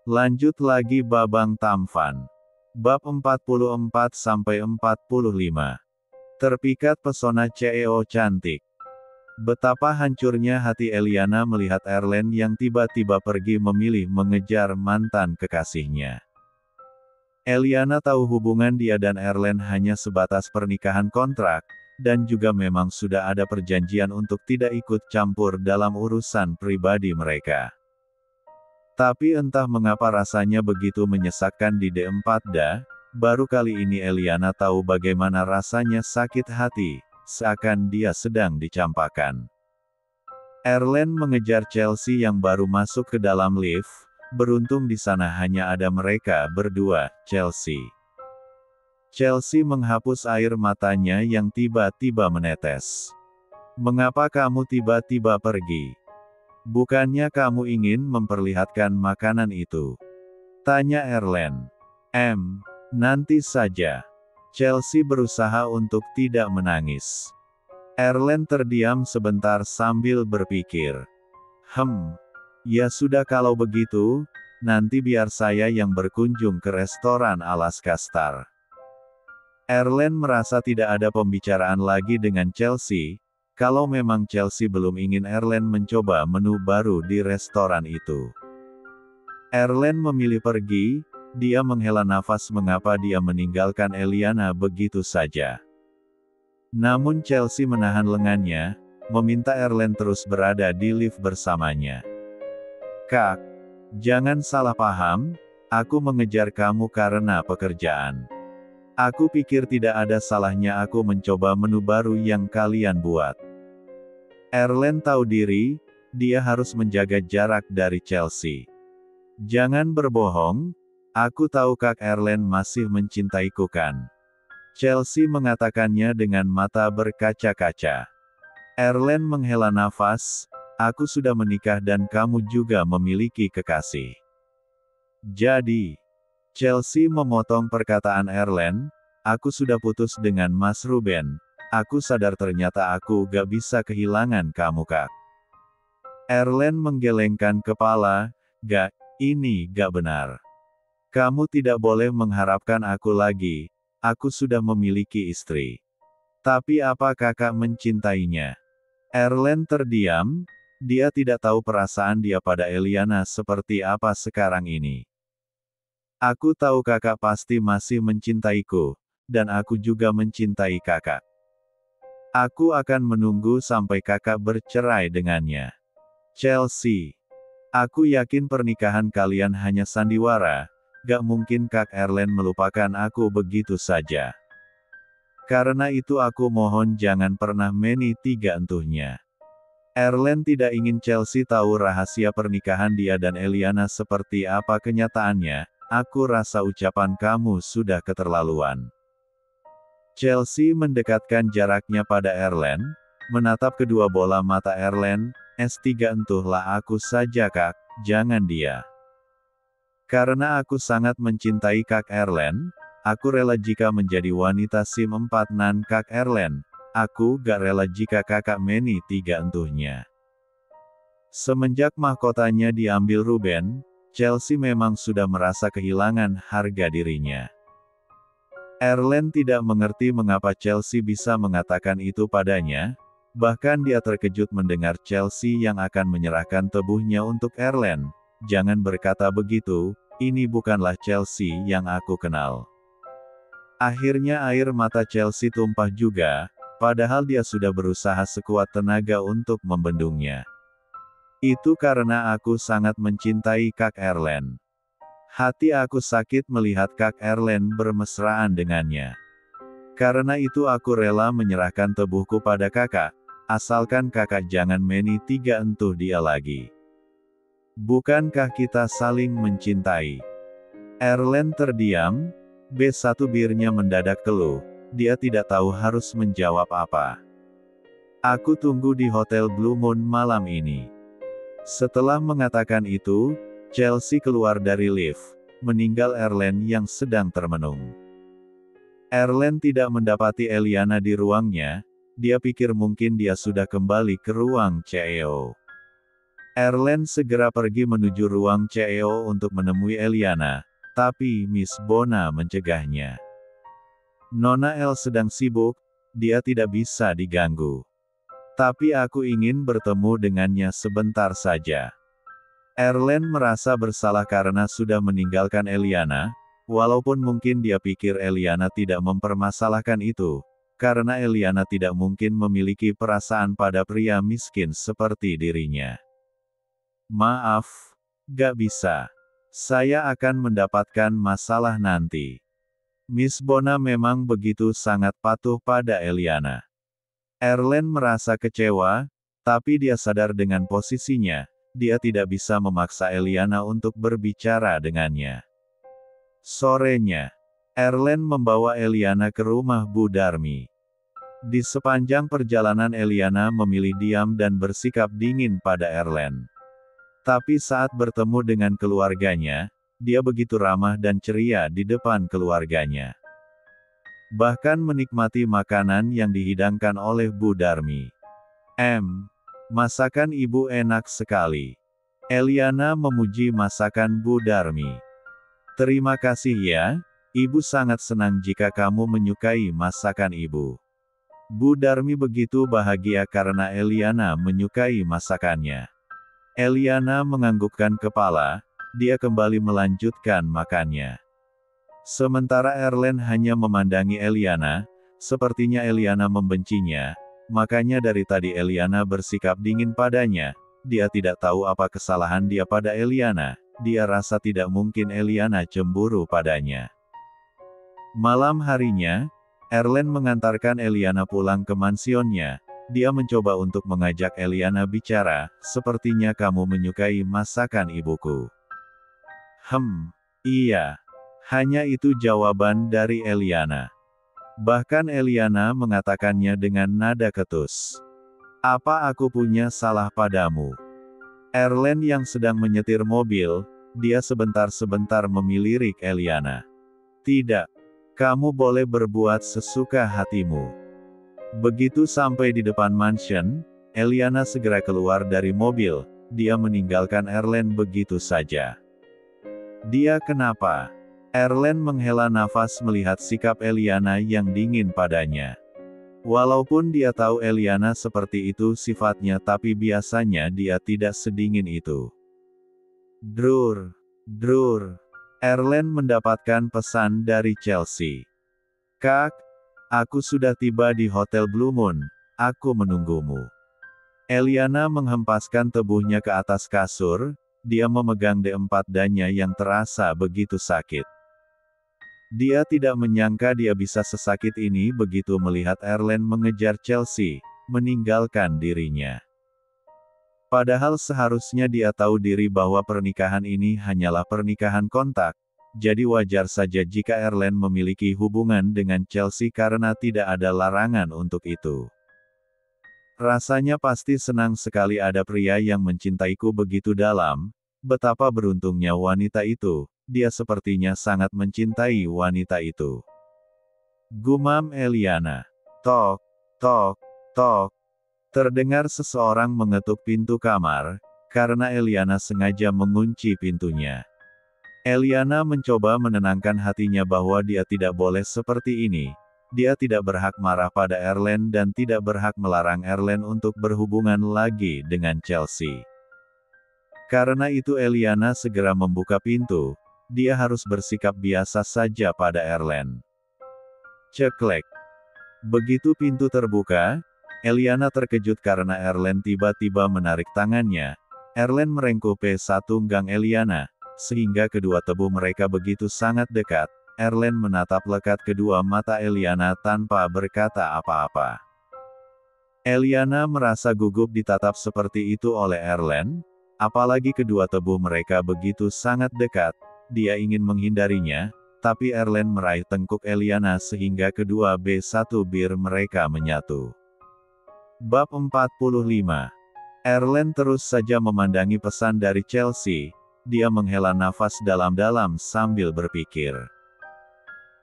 Lanjut lagi Babang Tampan. Bab 44-45. Terpikat pesona CEO cantik. Betapa hancurnya hati Eliana melihat Erlen yang tiba-tiba pergi memilih mengejar mantan kekasihnya. Eliana tahu hubungan dia dan Erlen hanya sebatas pernikahan kontrak, dan juga memang sudah ada perjanjian untuk tidak ikut campur dalam urusan pribadi mereka. Tapi entah mengapa rasanya begitu menyesakkan di D4DA, baru kali ini Eliana tahu bagaimana rasanya sakit hati, seakan dia sedang dicampakkan. Erlen mengejar Chelsea yang baru masuk ke dalam lift, beruntung di sana hanya ada mereka berdua, Chelsea. Chelsea menghapus air matanya yang tiba-tiba menetes. "Mengapa kamu tiba-tiba pergi? Bukannya kamu ingin memperlihatkan makanan itu?" tanya Erlen. Nanti saja." Chelsea berusaha untuk tidak menangis. Erlen terdiam sebentar sambil berpikir. Ya sudah kalau begitu, nanti biar saya yang berkunjung ke restoran Alaska Star." Erlen merasa tidak ada pembicaraan lagi dengan Chelsea. Kalau memang Chelsea belum ingin Erlen mencoba menu baru di restoran itu. Erlen memilih pergi, dia menghela nafas mengapa dia meninggalkan Eliana begitu saja. Namun Chelsea menahan lengannya, meminta Erlen terus berada di lift bersamanya. "Kak, jangan salah paham, aku mengejar kamu karena pekerjaan. Aku pikir tidak ada salahnya aku mencoba menu baru yang kalian buat." Erlen tahu diri, dia harus menjaga jarak dari Chelsea. "Jangan berbohong, aku tahu Kak Erlen masih mencintaiku kan?" Chelsea mengatakannya dengan mata berkaca-kaca. Erlen menghela nafas, "Aku sudah menikah dan kamu juga memiliki kekasih." "Jadi," Chelsea memotong perkataan Erlen, "aku sudah putus dengan Mas Ruben. Aku sadar ternyata aku gak bisa kehilangan kamu Kak." Erlen menggelengkan kepala, ini gak benar. Kamu tidak boleh mengharapkan aku lagi, aku sudah memiliki istri." "Tapi apa kakak mencintainya?" Erlen terdiam, dia tidak tahu perasaan dia pada Eliana seperti apa sekarang ini. "Aku tahu kakak pasti masih mencintaiku, dan aku juga mencintai kakak. Aku akan menunggu sampai kakak bercerai dengannya." "Chelsea, aku yakin pernikahan kalian hanya sandiwara, gak mungkin Kak Erlen melupakan aku begitu saja. Karena itu aku mohon jangan pernah meni tiga entuhnya." Erlen tidak ingin Chelsea tahu rahasia pernikahan dia dan Eliana seperti apa kenyataannya. "Aku rasa ucapan kamu sudah keterlaluan." Chelsea mendekatkan jaraknya pada Erlen, menatap kedua bola mata Erlen, "S3 entahlah aku saja Kak, jangan dia. Karena aku sangat mencintai Kak Erlen, aku rela jika menjadi wanita SIM 4 nan Kak Erlen, aku gak rela jika kakak meni tiga entuhnya." Semenjak mahkotanya diambil Ruben, Chelsea memang sudah merasa kehilangan harga dirinya. Erlen tidak mengerti mengapa Chelsea bisa mengatakan itu padanya, bahkan dia terkejut mendengar Chelsea yang akan menyerahkan tubuhnya untuk Erlen. "Jangan berkata begitu, ini bukanlah Chelsea yang aku kenal." Akhirnya air mata Chelsea tumpah juga, padahal dia sudah berusaha sekuat tenaga untuk membendungnya. "Itu karena aku sangat mencintai Kak Erlen. Hati aku sakit melihat Kak Erlen bermesraan dengannya. Karena itu aku rela menyerahkan tubuhku pada kakak, asalkan kakak jangan meni tiga entuh dia lagi. Bukankah kita saling mencintai?" Erlen terdiam, B1 birnya mendadak keluh, dia tidak tahu harus menjawab apa. "Aku tunggu di Hotel Blue Moon malam ini." Setelah mengatakan itu, Chelsea keluar dari lift, meninggal Erlen yang sedang termenung. Erlen tidak mendapati Eliana di ruangnya, dia pikir mungkin dia sudah kembali ke ruang CEO. Erlen segera pergi menuju ruang CEO untuk menemui Eliana, tapi Miss Bona mencegahnya. Nona El sedang sibuk, dia tidak bisa diganggu. Tapi aku ingin bertemu dengannya sebentar saja. Erlen merasa bersalah karena sudah meninggalkan Eliana, walaupun mungkin dia pikir Eliana tidak mempermasalahkan itu, karena Eliana tidak mungkin memiliki perasaan pada pria miskin seperti dirinya. Maaf, gak bisa. Saya akan mendapatkan masalah nanti. Miss Bona memang begitu sangat patuh pada Eliana. Erlen merasa kecewa, tapi dia sadar dengan posisinya, dia tidak bisa memaksa Eliana untuk berbicara dengannya. Sorenya, Erlen membawa Eliana ke rumah Bu Darmi. Di sepanjang perjalanan Eliana memilih diam dan bersikap dingin pada Erlen. Tapi saat bertemu dengan keluarganya, dia begitu ramah dan ceria di depan keluarganya. Bahkan menikmati makanan yang dihidangkan oleh Bu Darmi. Masakan ibu enak sekali. Eliana memuji masakan Bu Darmi. Terima kasih ya, ibu sangat senang jika kamu menyukai masakan ibu. Bu Darmi begitu bahagia karena Eliana menyukai masakannya. Eliana menganggukkan kepala, dia kembali melanjutkan makannya. Sementara Erlen hanya memandangi Eliana, sepertinya Eliana membencinya, makanya dari tadi Eliana bersikap dingin padanya, dia tidak tahu apa kesalahan dia pada Eliana, dia rasa tidak mungkin Eliana cemburu padanya. Malam harinya, Erlen mengantarkan Eliana pulang ke mansionnya. Dia mencoba untuk mengajak Eliana bicara, sepertinya kamu menyukai masakan ibuku. Iya. Hanya itu jawaban dari Eliana. Bahkan Eliana mengatakannya dengan nada ketus. Apa aku punya salah padamu? Erlen yang sedang menyetir mobil, dia sebentar-sebentar memilirik Eliana. Tidak. Kamu boleh berbuat sesuka hatimu. Begitu sampai di depan mansion, Eliana segera keluar dari mobil, dia meninggalkan Erlen begitu saja. Dia kenapa? Erlen menghela nafas melihat sikap Eliana yang dingin padanya. Walaupun dia tahu Eliana seperti itu sifatnya tapi biasanya dia tidak sedingin itu. Drur. Erlen mendapatkan pesan dari Chelsea. Kak, aku sudah tiba di Hotel Blue Moon, aku menunggumu. Eliana menghempaskan tubuhnya ke atas kasur, dia memegang D4 danya yang terasa begitu sakit. Dia tidak menyangka dia bisa sesakit ini begitu melihat Erlen mengejar Chelsea, meninggalkan dirinya. Padahal seharusnya dia tahu diri bahwa pernikahan ini hanyalah pernikahan kontak, jadi wajar saja jika Erlen memiliki hubungan dengan Chelsea karena tidak ada larangan untuk itu. Rasanya pasti senang sekali ada pria yang mencintaiku begitu dalam, betapa beruntungnya wanita itu, dia sepertinya sangat mencintai wanita itu. Gumam Eliana. Tok, tok, tok. Terdengar seseorang mengetuk pintu kamar, karena Eliana sengaja mengunci pintunya. Eliana mencoba menenangkan hatinya bahwa dia tidak boleh seperti ini. Dia tidak berhak marah pada Erlen dan tidak berhak melarang Erlen untuk berhubungan lagi dengan Chelsea. Karena itu Eliana segera membuka pintu, dia harus bersikap biasa saja pada Erlen. Ceklek. Begitu pintu terbuka, Eliana terkejut karena Erlen tiba-tiba menarik tangannya. Erlen merengkuh P1 gang Eliana, sehingga kedua tubuh mereka begitu sangat dekat. Erlen menatap lekat kedua mata Eliana tanpa berkata apa-apa. Eliana merasa gugup ditatap seperti itu oleh Erlen, apalagi kedua tubuh mereka begitu sangat dekat, dia ingin menghindarinya, tapi Erlen meraih tengkuk Eliana sehingga kedua B1 bir mereka menyatu. Bab 45. Erlen terus saja memandangi pesan dari Chelsea, dia menghela nafas dalam-dalam sambil berpikir.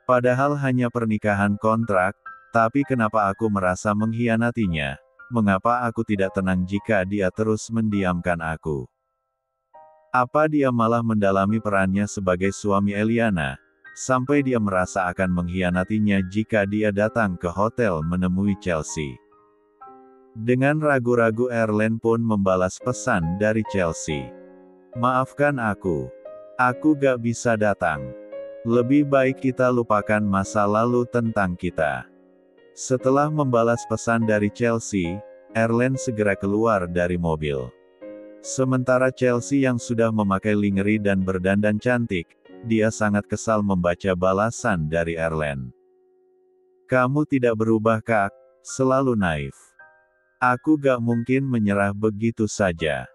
Padahal hanya pernikahan kontrak, tapi kenapa aku merasa mengkhianatinya? mengapa aku tidak tenang jika dia terus mendiamkan aku? Apa dia malah mendalami perannya sebagai suami Eliana, sampai dia merasa akan mengkhianatinya jika dia datang ke hotel menemui Chelsea? Dengan ragu-ragu Erlen pun membalas pesan dari Chelsea. Maafkan aku. Aku gak bisa datang. Lebih baik kita lupakan masa lalu tentang kita. Setelah membalas pesan dari Chelsea, Erlen segera keluar dari mobil. Sementara Chelsea yang sudah memakai lingerie dan berdandan cantik, dia sangat kesal membaca balasan dari Erlen. Kamu tidak berubah Kak, selalu naif. Aku gak mungkin menyerah begitu saja.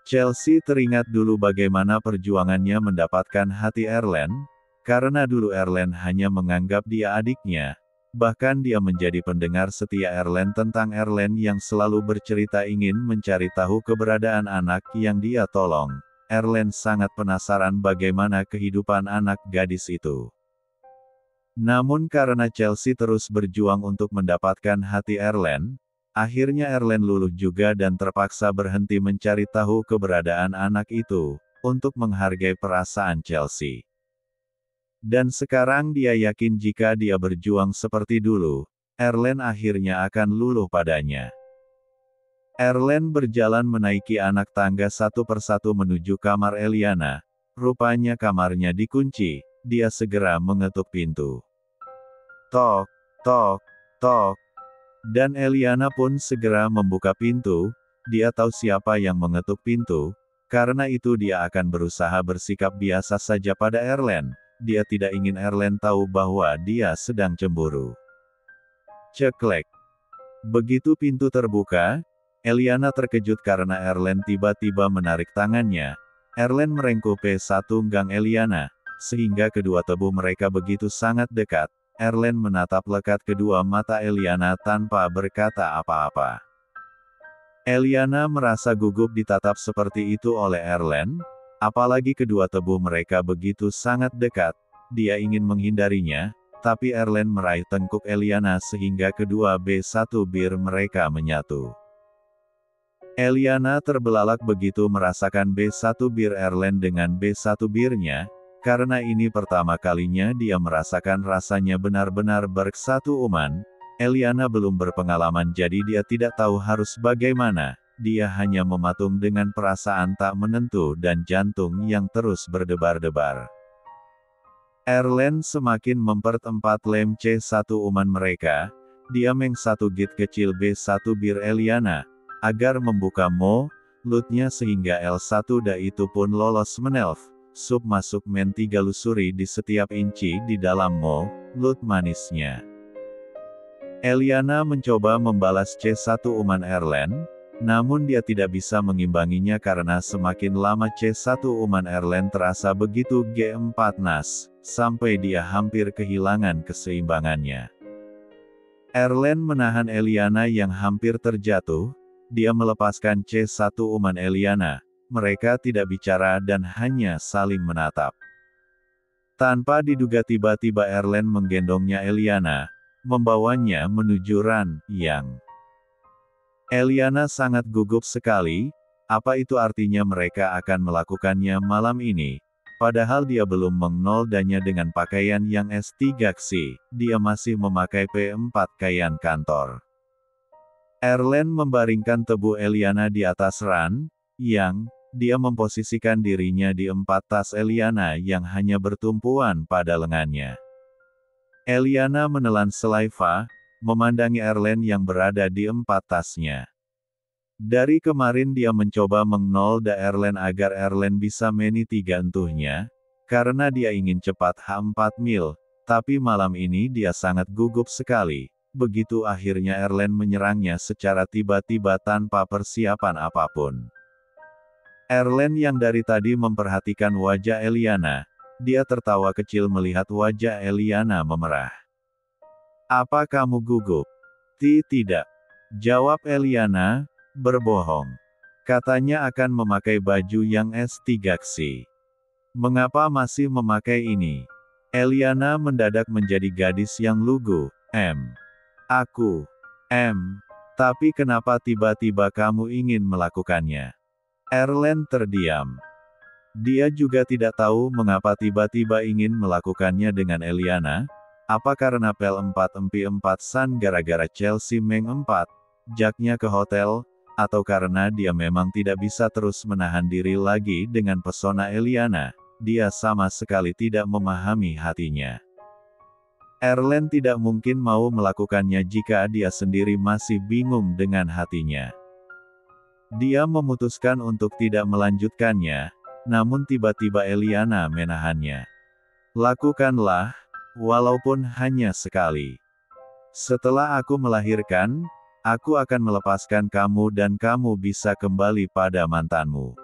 Chelsea teringat dulu bagaimana perjuangannya mendapatkan hati Erlen, karena dulu Erlen hanya menganggap dia adiknya. Bahkan dia menjadi pendengar setia Erlen tentang Erlen yang selalu bercerita ingin mencari tahu keberadaan anak yang dia tolong. Erlen sangat penasaran bagaimana kehidupan anak gadis itu. Namun karena Chelsea terus berjuang untuk mendapatkan hati Erlen, akhirnya Erlen luluh juga dan terpaksa berhenti mencari tahu keberadaan anak itu, untuk menghargai perasaan Chelsea. Dan sekarang dia yakin jika dia berjuang seperti dulu, Erlen akhirnya akan luluh padanya. Erlen berjalan menaiki anak tangga satu persatu menuju kamar Eliana. Rupanya kamarnya dikunci, dia segera mengetuk pintu. Tok, tok, tok. Dan Eliana pun segera membuka pintu, dia tahu siapa yang mengetuk pintu, karena itu dia akan berusaha bersikap biasa saja pada Erlen. Dia tidak ingin Erlen tahu bahwa dia sedang cemburu. Ceklek. Begitu pintu terbuka, Eliana terkejut karena Erlen tiba-tiba menarik tangannya. Erlen merengkuh P1 gang Eliana, sehingga kedua tubuh mereka begitu sangat dekat. Erlen menatap lekat kedua mata Eliana tanpa berkata apa-apa. Eliana merasa gugup ditatap seperti itu oleh Erlen. Apalagi kedua tubuh mereka begitu sangat dekat, dia ingin menghindarinya, tapi Erlen meraih tengkuk Eliana sehingga kedua B1 bir mereka menyatu. Eliana terbelalak begitu merasakan B1 bir Erlen dengan B1 birnya, karena ini pertama kalinya dia merasakan rasanya benar-benar bersatu-uman. Eliana belum berpengalaman jadi dia tidak tahu harus bagaimana. Dia hanya mematung dengan perasaan tak menentu dan jantung yang terus berdebar-debar. Erlen semakin mempertempat lem C1 uman mereka, dia meng satu git kecil B1 bir Eliana, agar membuka mulutnya sehingga L1 da itu pun lolos menelf, sub masuk men 3 lusuri di setiap inci di dalam mulut manisnya. Eliana mencoba membalas C1 uman Erlen, namun dia tidak bisa mengimbanginya karena semakin lama C1 uman Erlen terasa begitu G4 nas, sampai dia hampir kehilangan keseimbangannya. Erlen menahan Eliana yang hampir terjatuh, dia melepaskan C1 uman Eliana, mereka tidak bicara dan hanya saling menatap. Tanpa diduga tiba-tiba Erlen menggendongnya Eliana, membawanya menuju ran yang Eliana sangat gugup sekali, apa itu artinya mereka akan melakukannya malam ini? Padahal dia belum mengnoldannya dengan pakaian yang S3 ksi, dia masih memakai P4 kain kantor. Erlen membaringkan tubuh Eliana di atas ran, yang, dia memposisikan dirinya di 4 tas Eliana yang hanya bertumpuan pada lengannya. Eliana menelan selaiva, memandangi Erlen yang berada di 4 tasnya. Dari kemarin dia mencoba mengnolda Erlen agar Erlen bisa meni 3 entuhnya, karena dia ingin cepat H4 mil, tapi malam ini dia sangat gugup sekali, begitu akhirnya Erlen menyerangnya secara tiba-tiba tanpa persiapan apapun. Erlen yang dari tadi memperhatikan wajah Eliana, dia tertawa kecil melihat wajah Eliana memerah. Apa kamu gugup? Tidak. Jawab Eliana, berbohong. Katanya akan memakai baju yang S3 ksi. Mengapa masih memakai ini? Eliana mendadak menjadi gadis yang lugu. Aku. Tapi kenapa tiba-tiba kamu ingin melakukannya? Erlen terdiam. Dia juga tidak tahu mengapa tiba-tiba ingin melakukannya dengan Eliana. Apa karena Pel 4 San gara-gara Chelsea Meng 4, jaknya ke hotel, atau karena dia memang tidak bisa terus menahan diri lagi dengan pesona Eliana. Dia sama sekali tidak memahami hatinya. Erlen tidak mungkin mau melakukannya jika dia sendiri masih bingung dengan hatinya. Dia memutuskan untuk tidak melanjutkannya, namun tiba-tiba Eliana menahannya. Lakukanlah, walaupun hanya sekali. Setelah aku melahirkan, aku akan melepaskan kamu dan kamu bisa kembali pada mantanmu.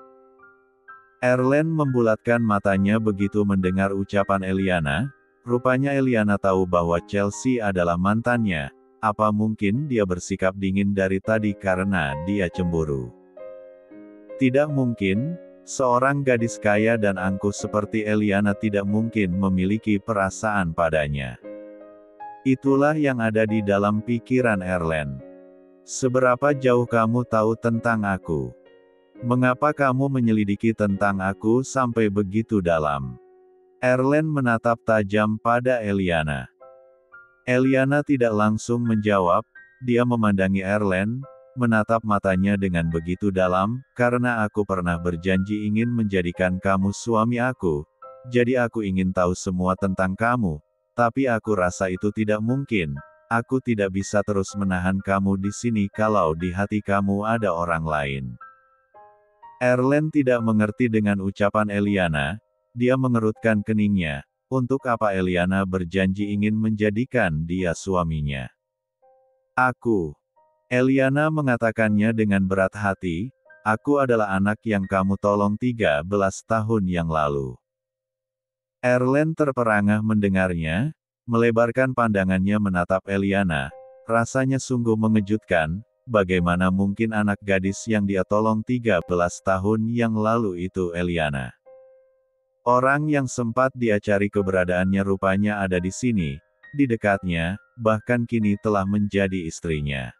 Erlen membulatkan matanya begitu mendengar ucapan Eliana. Rupanya Eliana tahu bahwa Chelsea adalah mantannya. Apa mungkin dia bersikap dingin dari tadi karena dia cemburu? Tidak mungkin, seorang gadis kaya dan angkuh seperti Eliana tidak mungkin memiliki perasaan padanya. Itulah yang ada di dalam pikiran Erlen. Seberapa jauh kamu tahu tentang aku? Mengapa kamu menyelidiki tentang aku sampai begitu dalam? Erlen menatap tajam pada Eliana. Eliana tidak langsung menjawab, dia memandangi Erlen, menatap matanya dengan begitu dalam, karena aku pernah berjanji ingin menjadikan kamu suami aku, jadi aku ingin tahu semua tentang kamu, tapi aku rasa itu tidak mungkin, aku tidak bisa terus menahan kamu di sini kalau di hati kamu ada orang lain. Erlen tidak mengerti dengan ucapan Eliana, dia mengerutkan keningnya, untuk apa Eliana berjanji ingin menjadikan dia suaminya. Aku. Eliana mengatakannya dengan berat hati, aku adalah anak yang kamu tolong 13 tahun yang lalu. Erlen terperangah mendengarnya, melebarkan pandangannya menatap Eliana, rasanya sungguh mengejutkan. Bagaimana mungkin anak gadis yang dia tolong 13 tahun yang lalu itu Eliana? Orang yang sempat dia cari keberadaannya rupanya ada di sini, di dekatnya, bahkan kini telah menjadi istrinya.